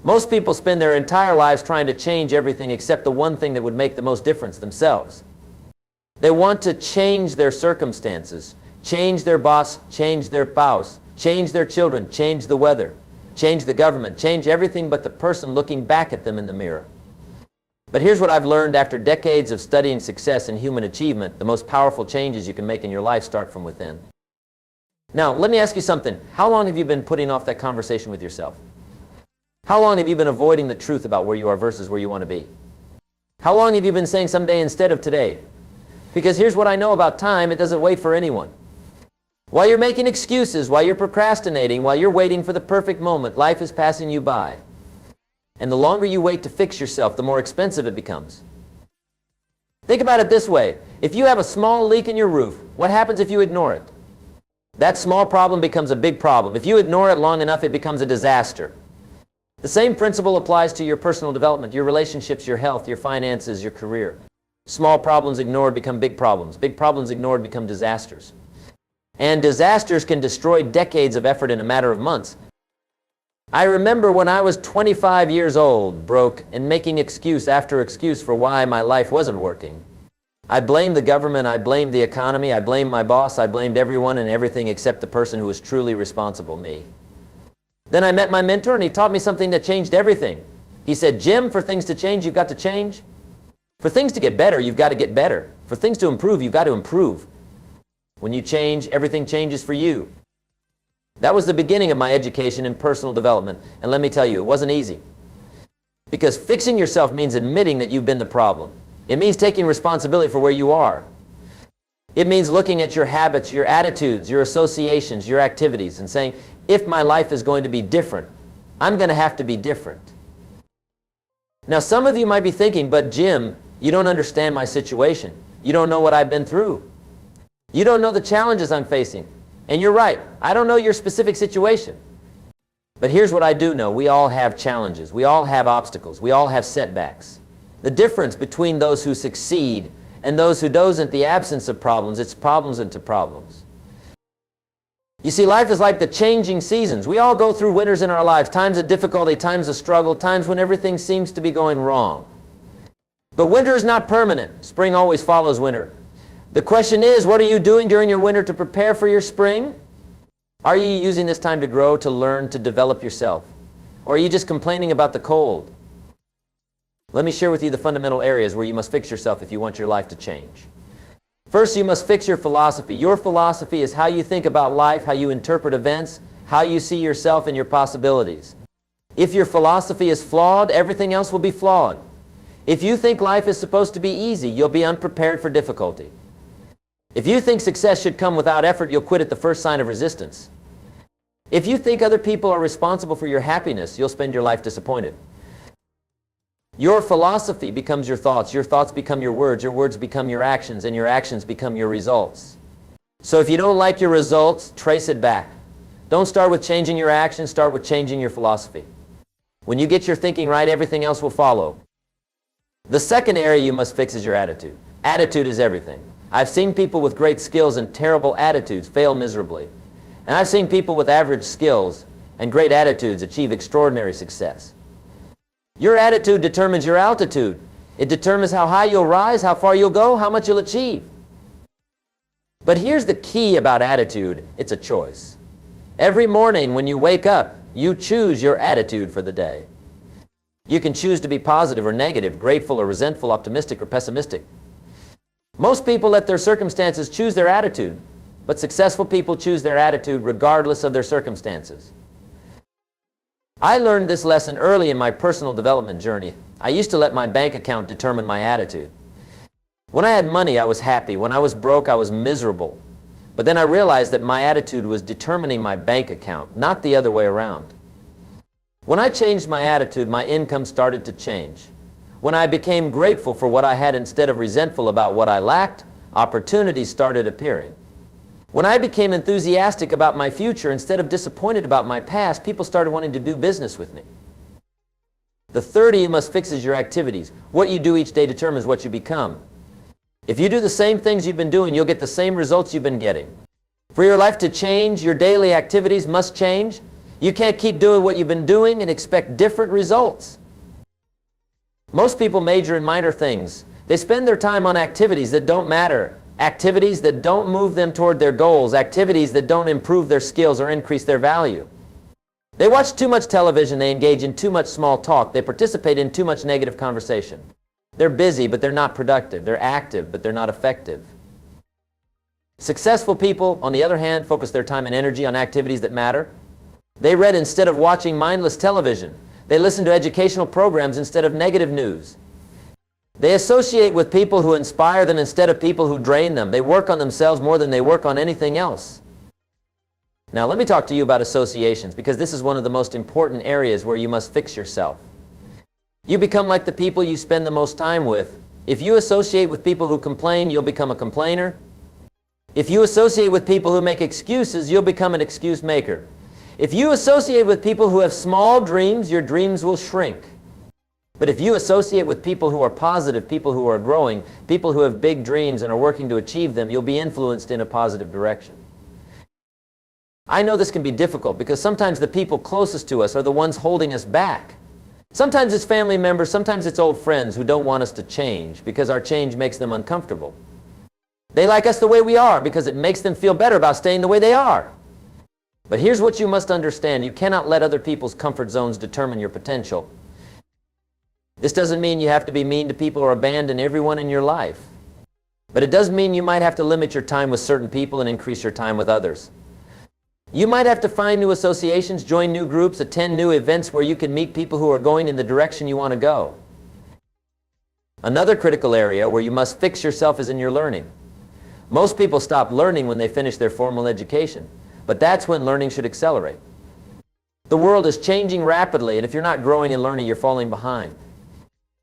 Most people spend their entire lives trying to change everything except the one thing that would make the most difference, themselves. They want to change their circumstances, change their boss, change their spouse, change their children, change the weather, change the government, change everything but the person looking back at them in the mirror. But here's what I've learned after decades of studying success and human achievement: the most powerful changes you can make in your life start from within. Now, let me ask you something. How long have you been putting off that conversation with yourself? How long have you been avoiding the truth about where you are versus where you want to be? How long have you been saying someday instead of today? Because here's what I know about time: it doesn't wait for anyone. While you're making excuses, while you're procrastinating, while you're waiting for the perfect moment, life is passing you by. And the longer you wait to fix yourself, the more expensive it becomes. Think about it this way. If you have a small leak in your roof, what happens if you ignore it? That small problem becomes a big problem. If you ignore it long enough, it becomes a disaster. The same principle applies to your personal development, your relationships, your health, your finances, your career. Small problems ignored become big problems. Big problems ignored become disasters. And disasters can destroy decades of effort in a matter of months. I remember when I was 25 years old, broke, and making excuse after excuse for why my life wasn't working. I blamed the government, I blamed the economy, I blamed my boss, I blamed everyone and everything except the person who was truly responsible, me. Then I met my mentor, and he taught me something that changed everything. He said, "Jim, for things to change, you've got to change. For things to get better, you've got to get better. For things to improve, you've got to improve. When you change, everything changes for you." That was the beginning of my education in personal development. And let me tell you, it wasn't easy. Because fixing yourself means admitting that you've been the problem. It means taking responsibility for where you are. It means looking at your habits, your attitudes, your associations, your activities, and saying, if my life is going to be different, I'm going to have to be different. Now, some of you might be thinking, but Jim, you don't understand my situation. You don't know what I've been through. You don't know the challenges I'm facing. And you're right. I don't know your specific situation. But here's what I do know. We all have challenges. We all have obstacles. We all have setbacks. The difference between those who succeed and those who doesn't, the absence of problems, it's problems into problems. You see, life is like the changing seasons. We all go through winters in our lives, times of difficulty, times of struggle, times when everything seems to be going wrong. But winter is not permanent. Spring always follows winter. The question is, what are you doing during your winter to prepare for your spring? Are you using this time to grow, to learn, to develop yourself? Or are you just complaining about the cold? Let me share with you the fundamental areas where you must fix yourself if you want your life to change. First, you must fix your philosophy. Your philosophy is how you think about life, how you interpret events, how you see yourself and your possibilities. If your philosophy is flawed, everything else will be flawed. If you think life is supposed to be easy, you'll be unprepared for difficulty. If you think success should come without effort, you'll quit at the first sign of resistance. If you think other people are responsible for your happiness, you'll spend your life disappointed. Your philosophy becomes your thoughts become your words become your actions, and your actions become your results. So if you don't like your results, trace it back. Don't start with changing your actions, start with changing your philosophy. When you get your thinking right, everything else will follow. The second area you must fix is your attitude. Attitude is everything. I've seen people with great skills and terrible attitudes fail miserably. And I've seen people with average skills and great attitudes achieve extraordinary success. Your attitude determines your altitude. It determines how high you'll rise, how far you'll go, how much you'll achieve. But here's the key about attitude. It's a choice. Every morning when you wake up, you choose your attitude for the day. You can choose to be positive or negative, grateful or resentful, optimistic or pessimistic. Most people let their circumstances choose their attitude, but successful people choose their attitude regardless of their circumstances. I learned this lesson early in my personal development journey. I used to let my bank account determine my attitude. When I had money, I was happy. When I was broke, I was miserable. But then I realized that my attitude was determining my bank account, not the other way around. When I changed my attitude, my income started to change. When I became grateful for what I had instead of resentful about what I lacked, opportunities started appearing. When I became enthusiastic about my future instead of disappointed about my past, people started wanting to do business with me. The third you must fix is your activities. What you do each day determines what you become. If you do the same things you've been doing, you'll get the same results you've been getting. For your life to change, your daily activities must change. You can't keep doing what you've been doing and expect different results. Most people major in minor things. They spend their time on activities that don't matter, activities that don't move them toward their goals, activities that don't improve their skills or increase their value. They watch too much television, they engage in too much small talk, they participate in too much negative conversation. They're busy, but they're not productive. They're active, but they're not effective. Successful people, on the other hand, focus their time and energy on activities that matter. They read instead of watching mindless television. They listen to educational programs instead of negative news. They associate with people who inspire them instead of people who drain them. They work on themselves more than they work on anything else. Now let me talk to you about associations, because this is one of the most important areas where you must fix yourself. You become like the people you spend the most time with. If you associate with people who complain, you'll become a complainer. If you associate with people who make excuses, you'll become an excuse maker. If you associate with people who have small dreams, your dreams will shrink. But if you associate with people who are positive, people who are growing, people who have big dreams and are working to achieve them, you'll be influenced in a positive direction. I know this can be difficult because sometimes the people closest to us are the ones holding us back. Sometimes it's family members, sometimes it's old friends who don't want us to change because our change makes them uncomfortable. They like us the way we are because it makes them feel better about staying the way they are. But here's what you must understand. You cannot let other people's comfort zones determine your potential. This doesn't mean you have to be mean to people or abandon everyone in your life. But it does mean you might have to limit your time with certain people and increase your time with others. You might have to find new associations, join new groups, attend new events where you can meet people who are going in the direction you want to go. Another critical area where you must fix yourself is in your learning. Most people stop learning when they finish their formal education, but that's when learning should accelerate. The world is changing rapidly, and if you're not growing and learning, you're falling behind.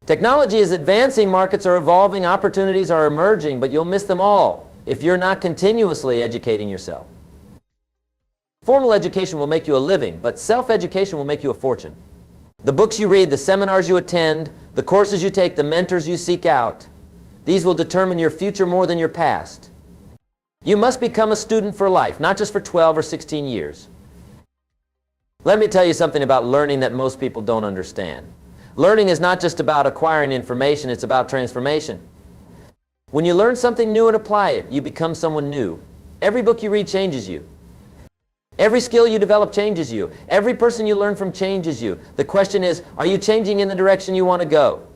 Technology is advancing, markets are evolving, opportunities are emerging, but you'll miss them all if you're not continuously educating yourself. Formal education will make you a living, but self-education will make you a fortune. The books you read, the seminars you attend, the courses you take, the mentors you seek out, these will determine your future more than your past. You must become a student for life, not just for 12 or 16 years. Let me tell you something about learning that most people don't understand. Learning is not just about acquiring information, it's about transformation. When you learn something new and apply it, you become someone new. Every book you read changes you. Every skill you develop changes you. Every person you learn from changes you. The question is, are you changing in the direction you want to go?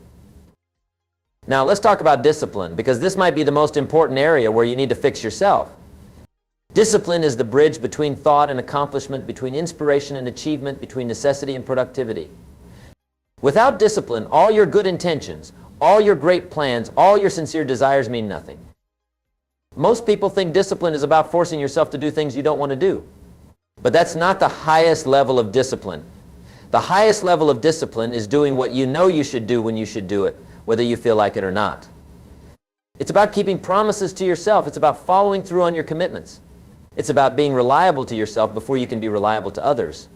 Now let's talk about discipline, because this might be the most important area where you need to fix yourself. Discipline is the bridge between thought and accomplishment, between inspiration and achievement, between necessity and productivity. Without discipline, all your good intentions, all your great plans, all your sincere desires mean nothing. Most people think discipline is about forcing yourself to do things you don't want to do. But that's not the highest level of discipline. The highest level of discipline is doing what you know you should do when you should do it, whether you feel like it or not. It's about keeping promises to yourself. It's about following through on your commitments. It's about being reliable to yourself before you can be reliable to others.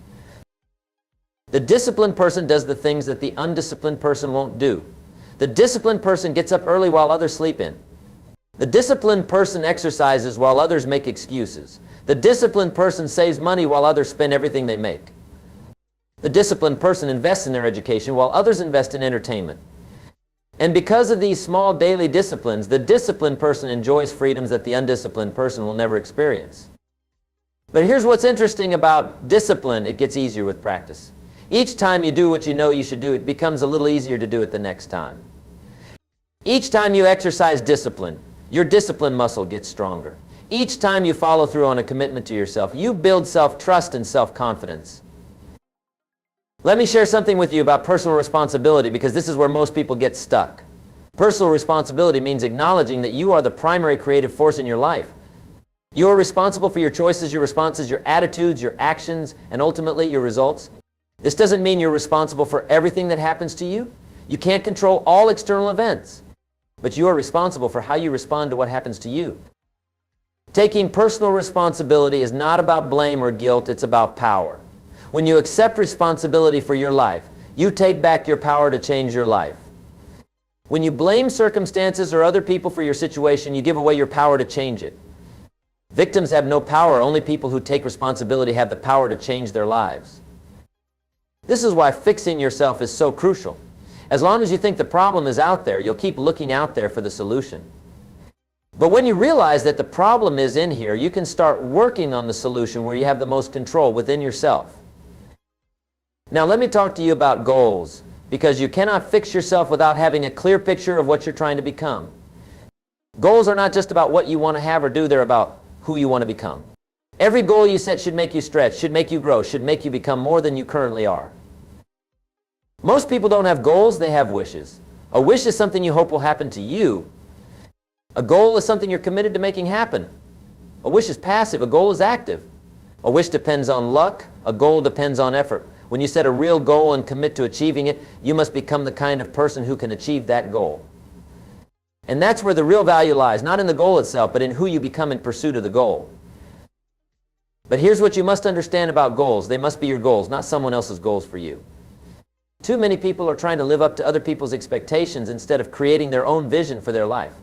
The disciplined person does the things that the undisciplined person won't do. The disciplined person gets up early while others sleep in. The disciplined person exercises while others make excuses. The disciplined person saves money while others spend everything they make. The disciplined person invests in their education while others invest in entertainment. And because of these small daily disciplines, the disciplined person enjoys freedoms that the undisciplined person will never experience. But here's what's interesting about discipline: it gets easier with practice. Each time you do what you know you should do, it becomes a little easier to do it the next time. Each time you exercise discipline, your discipline muscle gets stronger. Each time you follow through on a commitment to yourself, you build self-trust and self-confidence. Let me share something with you about personal responsibility, because this is where most people get stuck. Personal responsibility means acknowledging that you are the primary creative force in your life. You are responsible for your choices, your responses, your attitudes, your actions, and ultimately your results. This doesn't mean you're responsible for everything that happens to you. You can't control all external events, but you are responsible for how you respond to what happens to you. Taking personal responsibility is not about blame or guilt, it's about power. When you accept responsibility for your life, you take back your power to change your life. When you blame circumstances or other people for your situation, you give away your power to change it. Victims have no power. Only people who take responsibility have the power to change their lives. This is why fixing yourself is so crucial. As long as you think the problem is out there, you'll keep looking out there for the solution. But when you realize that the problem is in here, you can start working on the solution where you have the most control within yourself. Now let me talk to you about goals, because you cannot fix yourself without having a clear picture of what you're trying to become. Goals are not just about what you want to have or do, they're about who you want to become. Every goal you set should make you stretch, should make you grow, should make you become more than you currently are. Most people don't have goals, they have wishes. A wish is something you hope will happen to you. A goal is something you're committed to making happen. A wish is passive, a goal is active. A wish depends on luck, a goal depends on effort. When you set a real goal and commit to achieving it, you must become the kind of person who can achieve that goal. And that's where the real value lies, not in the goal itself, but in who you become in pursuit of the goal. But here's what you must understand about goals. They must be your goals, not someone else's goals for you. Too many people are trying to live up to other people's expectations instead of creating their own vision for their life.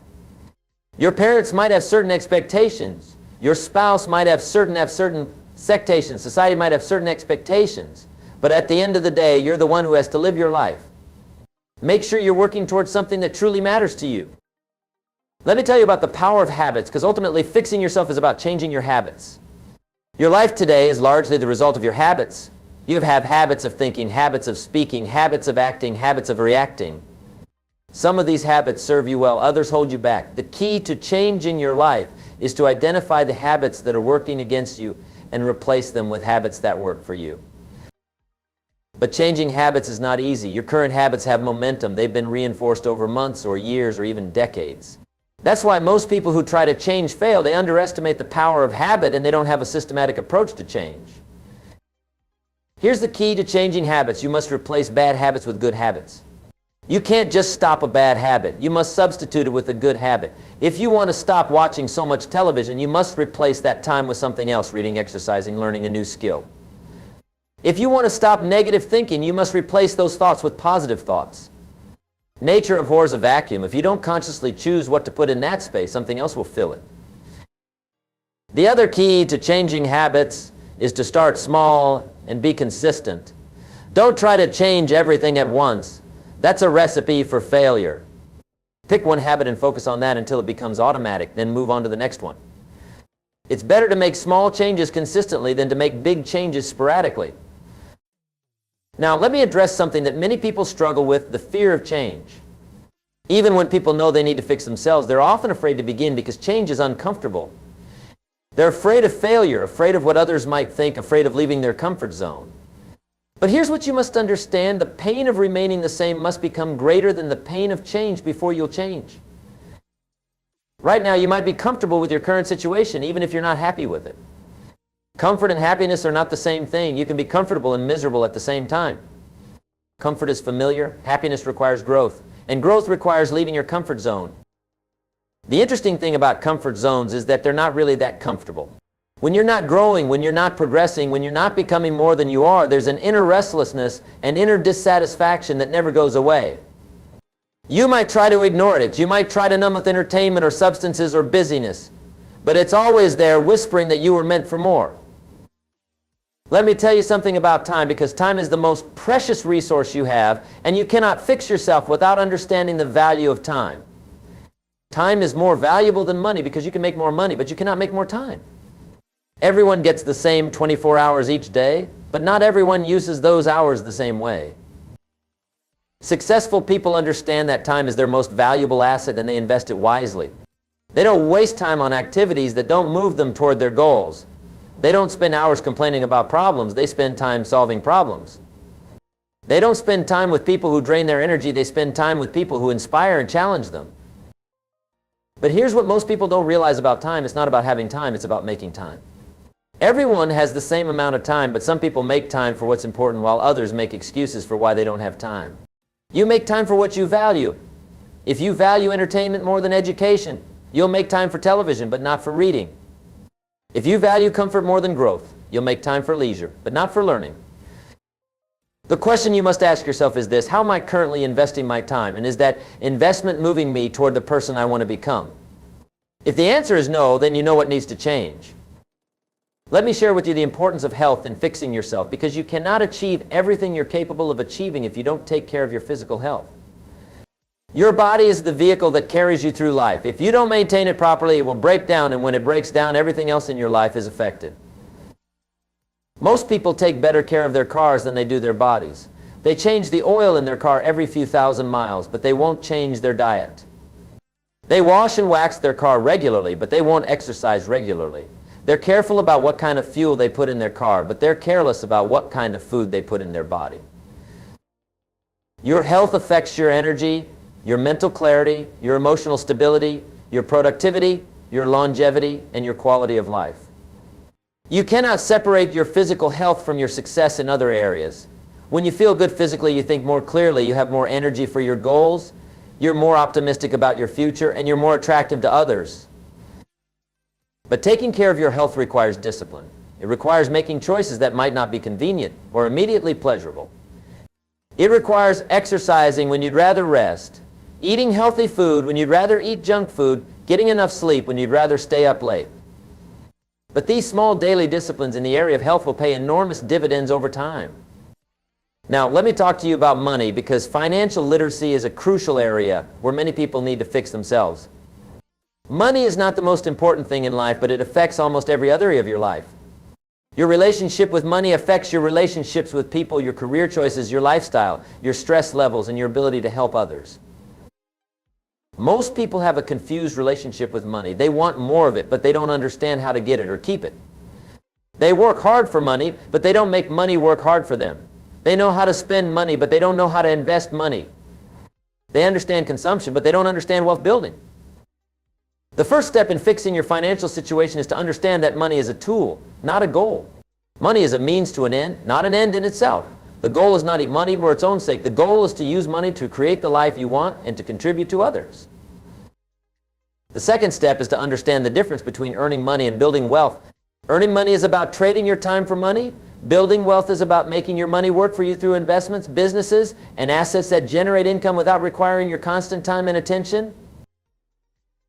Your parents might have certain expectations. Your spouse might have certain expectations. Society might have certain expectations. But at the end of the day, you're the one who has to live your life. Make sure you're working towards something that truly matters to you. Let me tell you about the power of habits, because ultimately fixing yourself is about changing your habits. Your life today is largely the result of your habits. You have habits of thinking, habits of speaking, habits of acting, habits of reacting. Some of these habits serve you well, others hold you back. The key to changing your life is to identify the habits that are working against you and replace them with habits that work for you. But changing habits is not easy. Your current habits have momentum. They've been reinforced over months or years or even decades. That's why most people who try to change fail. They underestimate the power of habit and they don't have a systematic approach to change. Here's the key to changing habits. You must replace bad habits with good habits. You can't just stop a bad habit. You must substitute it with a good habit. If you want to stop watching so much television, you must replace that time with something else, reading, exercising, learning a new skill. If you want to stop negative thinking, you must replace those thoughts with positive thoughts. Nature abhors a vacuum. If you don't consciously choose what to put in that space, something else will fill it. The other key to changing habits is to start small and be consistent. Don't try to change everything at once. That's a recipe for failure. Pick one habit and focus on that until it becomes automatic, then move on to the next one. It's better to make small changes consistently than to make big changes sporadically. Now, let me address something that many people struggle with, the fear of change. Even when people know they need to fix themselves, they're often afraid to begin because change is uncomfortable. They're afraid of failure, afraid of what others might think, afraid of leaving their comfort zone. But here's what you must understand. The pain of remaining the same must become greater than the pain of change before you'll change. Right now, you might be comfortable with your current situation, even if you're not happy with it. Comfort and happiness are not the same thing. You can be comfortable and miserable at the same time. Comfort is familiar. Happiness requires growth. And growth requires leaving your comfort zone. The interesting thing about comfort zones is that they're not really that comfortable. When you're not growing, when you're not progressing, when you're not becoming more than you are, there's an inner restlessness and inner dissatisfaction that never goes away. You might try to ignore it. You might try to numb it with entertainment or substances or busyness. But it's always there whispering that you were meant for more. Let me tell you something about time, because time is the most precious resource you have, and you cannot fix yourself without understanding the value of time. Time is more valuable than money because you can make more money, but you cannot make more time. Everyone gets the same 24 hours each day, but not everyone uses those hours the same way. Successful people understand that time is their most valuable asset and they invest it wisely. They don't waste time on activities that don't move them toward their goals. They don't spend hours complaining about problems. They spend time solving problems. They don't spend time with people who drain their energy. They spend time with people who inspire and challenge them. But here's what most people don't realize about time. It's not about having time. It's about making time. Everyone has the same amount of time, but some people make time for what's important while others make excuses for why they don't have time. You make time for what you value. If you value entertainment more than education, you'll make time for television, but not for reading. If you value comfort more than growth, you'll make time for leisure, but not for learning. The question you must ask yourself is this: how am I currently investing my time? And is that investment moving me toward the person I want to become? If the answer is no, then you know what needs to change. Let me share with you the importance of health and fixing yourself, because you cannot achieve everything you're capable of achieving if you don't take care of your physical health. Your body is the vehicle that carries you through life. If you don't maintain it properly, it will break down, and when it breaks down, everything else in your life is affected. Most people take better care of their cars than they do their bodies. They change the oil in their car every few thousand miles, but they won't change their diet. They wash and wax their car regularly, but they won't exercise regularly. They're careful about what kind of fuel they put in their car, but they're careless about what kind of food they put in their body. Your health affects your energy, your mental clarity, your emotional stability, your productivity, your longevity, and your quality of life. You cannot separate your physical health from your success in other areas. When you feel good physically, you think more clearly, you have more energy for your goals, you're more optimistic about your future, and you're more attractive to others. But taking care of your health requires discipline. It requires making choices that might not be convenient or immediately pleasurable. It requires exercising when you'd rather rest, eating healthy food when you'd rather eat junk food, getting enough sleep when you'd rather stay up late. But these small daily disciplines in the area of health will pay enormous dividends over time. Now, let me talk to you about money, because financial literacy is a crucial area where many people need to fix themselves. Money is not the most important thing in life, but it affects almost every other area of your life. Your relationship with money affects your relationships with people, your career choices, your lifestyle, your stress levels, and your ability to help others. Most people have a confused relationship with money. They want more of it, but they don't understand how to get it or keep it. They work hard for money, but they don't make money work hard for them. They know how to spend money, but they don't know how to invest money. They understand consumption, but they don't understand wealth building. The first step in fixing your financial situation is to understand that money is a tool, not a goal. Money is a means to an end, not an end in itself. The goal is not money for its own sake. The goal is to use money to create the life you want and to contribute to others. The second step is to understand the difference between earning money and building wealth. Earning money is about trading your time for money. Building wealth is about making your money work for you through investments, businesses, and assets that generate income without requiring your constant time and attention.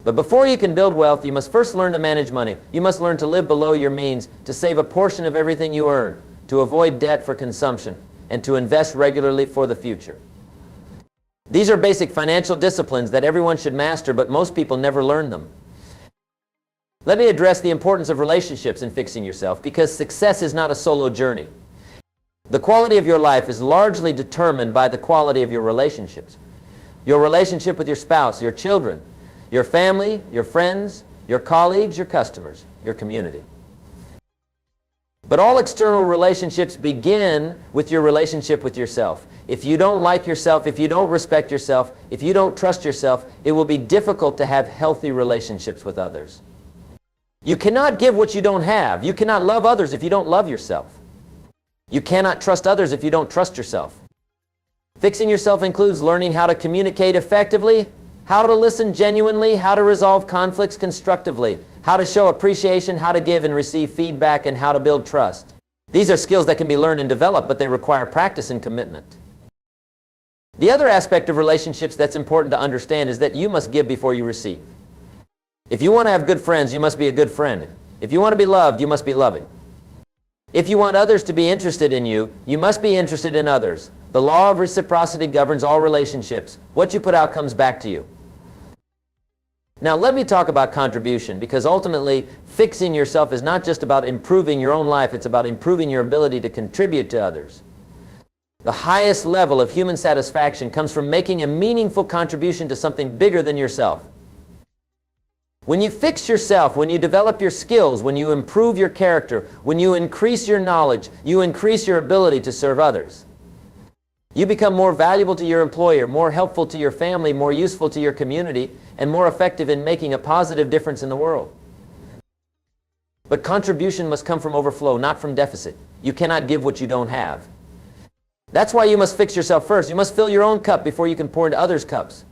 But before you can build wealth, you must first learn to manage money. You must learn to live below your means, to save a portion of everything you earn, to avoid debt for consumption, and to invest regularly for the future. These are basic financial disciplines that everyone should master, but most people never learn them. Let me address the importance of relationships in fixing yourself, because success is not a solo journey. The quality of your life is largely determined by the quality of your relationships. Your relationship with your spouse, your children, your family, your friends, your colleagues, your customers, your community. But all external relationships begin with your relationship with yourself. If you don't like yourself, if you don't respect yourself, if you don't trust yourself, it will be difficult to have healthy relationships with others. You cannot give what you don't have. You cannot love others if you don't love yourself. You cannot trust others if you don't trust yourself. Fixing yourself includes learning how to communicate effectively, how to listen genuinely, how to resolve conflicts constructively, how to show appreciation, how to give and receive feedback, and how to build trust. These are skills that can be learned and developed, but they require practice and commitment. The other aspect of relationships that's important to understand is that you must give before you receive. If you want to have good friends, you must be a good friend. If you want to be loved, you must be loving. If you want others to be interested in you, you must be interested in others. The law of reciprocity governs all relationships. What you put out comes back to you. Now let me talk about contribution, because ultimately fixing yourself is not just about improving your own life, it's about improving your ability to contribute to others. The highest level of human satisfaction comes from making a meaningful contribution to something bigger than yourself. When you fix yourself, when you develop your skills, when you improve your character, when you increase your knowledge, you increase your ability to serve others. You become more valuable to your employer, more helpful to your family, more useful to your community, and more effective in making a positive difference in the world. But contribution must come from overflow, not from deficit. You cannot give what you don't have. That's why you must fix yourself first. You must fill your own cup before you can pour into others' cups.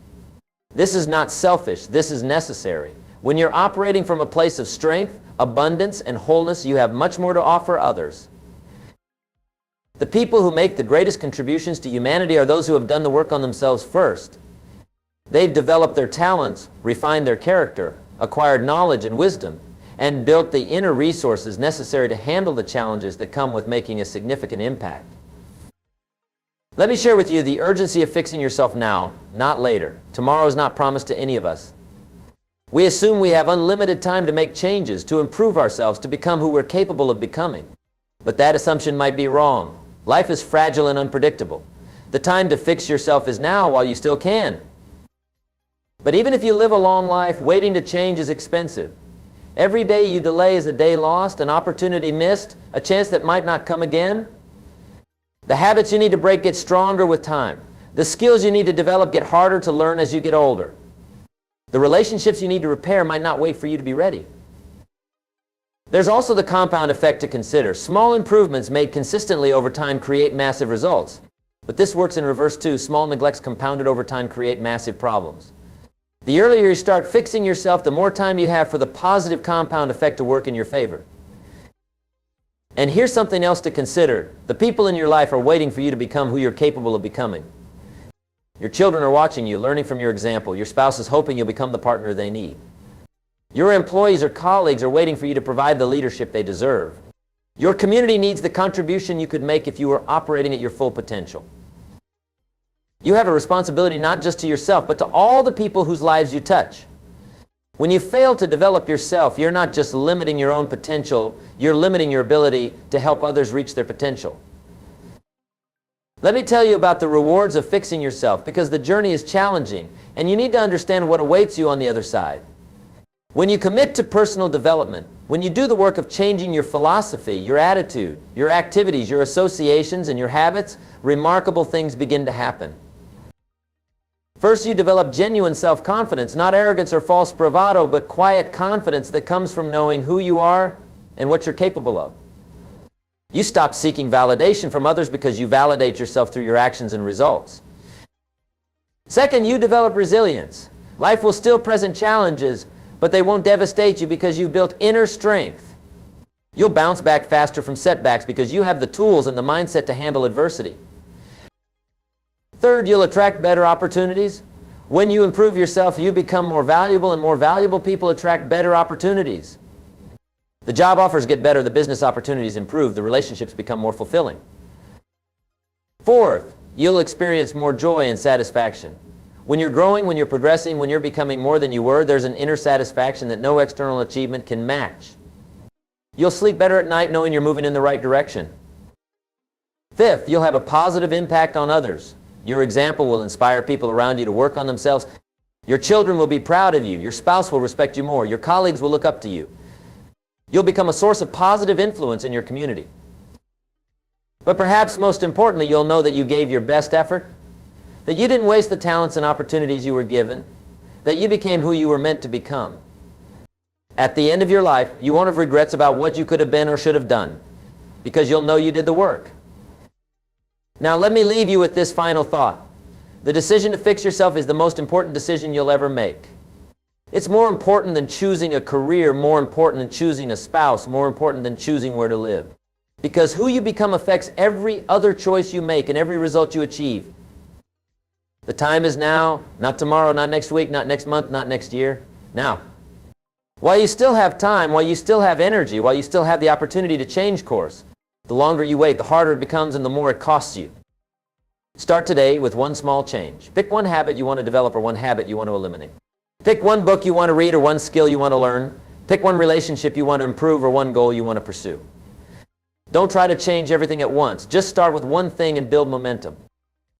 This is not selfish. This is necessary. When you're operating from a place of strength, abundance, and wholeness, you have much more to offer others. The people who make the greatest contributions to humanity are those who have done the work on themselves first. They've developed their talents, refined their character, acquired knowledge and wisdom, and built the inner resources necessary to handle the challenges that come with making a significant impact. Let me share with you the urgency of fixing yourself now, not later. Tomorrow is not promised to any of us. We assume we have unlimited time to make changes, to improve ourselves, to become who we're capable of becoming. But that assumption might be wrong. Life is fragile and unpredictable. The time to fix yourself is now while you still can. But even if you live a long life, waiting to change is expensive. Every day you delay is a day lost, an opportunity missed, a chance that might not come again. The habits you need to break get stronger with time. The skills you need to develop get harder to learn as you get older. The relationships you need to repair might not wait for you to be ready. There's also the compound effect to consider. Small improvements made consistently over time create massive results. But this works in reverse too. Small neglects compounded over time create massive problems. The earlier you start fixing yourself, the more time you have for the positive compound effect to work in your favor. And here's something else to consider. The people in your life are waiting for you to become who you're capable of becoming. Your children are watching you, learning from your example. Your spouse is hoping you'll become the partner they need. Your employees or colleagues are waiting for you to provide the leadership they deserve. Your community needs the contribution you could make if you were operating at your full potential. You have a responsibility not just to yourself, but to all the people whose lives you touch. When you fail to develop yourself, you're not just limiting your own potential, you're limiting your ability to help others reach their potential. Let me tell you about the rewards of fixing yourself, because the journey is challenging, and you need to understand what awaits you on the other side. When you commit to personal development, when you do the work of changing your philosophy, your attitude, your activities, your associations, and your habits, remarkable things begin to happen. First, you develop genuine self-confidence, not arrogance or false bravado, but quiet confidence that comes from knowing who you are and what you're capable of. You stop seeking validation from others because you validate yourself through your actions and results. Second, you develop resilience. Life will still present challenges, but they won't devastate you because you've built inner strength. You'll bounce back faster from setbacks because you have the tools and the mindset to handle adversity. Third, you'll attract better opportunities. When you improve yourself, you become more valuable, and more valuable people attract better opportunities. The job offers get better, the business opportunities improve, the relationships become more fulfilling. Fourth, you'll experience more joy and satisfaction. When you're growing, when you're progressing, when you're becoming more than you were, there's an inner satisfaction that no external achievement can match. You'll sleep better at night knowing you're moving in the right direction. Fifth, you'll have a positive impact on others. Your example will inspire people around you to work on themselves. Your children will be proud of you. Your spouse will respect you more. Your colleagues will look up to you. You'll become a source of positive influence in your community. But perhaps most importantly, you'll know that you gave your best effort, that you didn't waste the talents and opportunities you were given, that you became who you were meant to become. At the end of your life, you won't have regrets about what you could have been or should have done, because you'll know you did the work. Now let me leave you with this final thought. The decision to fix yourself is the most important decision you'll ever make. It's more important than choosing a career, more important than choosing a spouse, more important than choosing where to live. Because who you become affects every other choice you make and every result you achieve. The time is now, not tomorrow, not next week, not next month, not next year. Now. While you still have time, while you still have energy, while you still have the opportunity to change course, the longer you wait, the harder it becomes and the more it costs you. Start today with one small change. Pick one habit you want to develop or one habit you want to eliminate. Pick one book you want to read or one skill you want to learn. Pick one relationship you want to improve or one goal you want to pursue. Don't try to change everything at once. Just start with one thing and build momentum.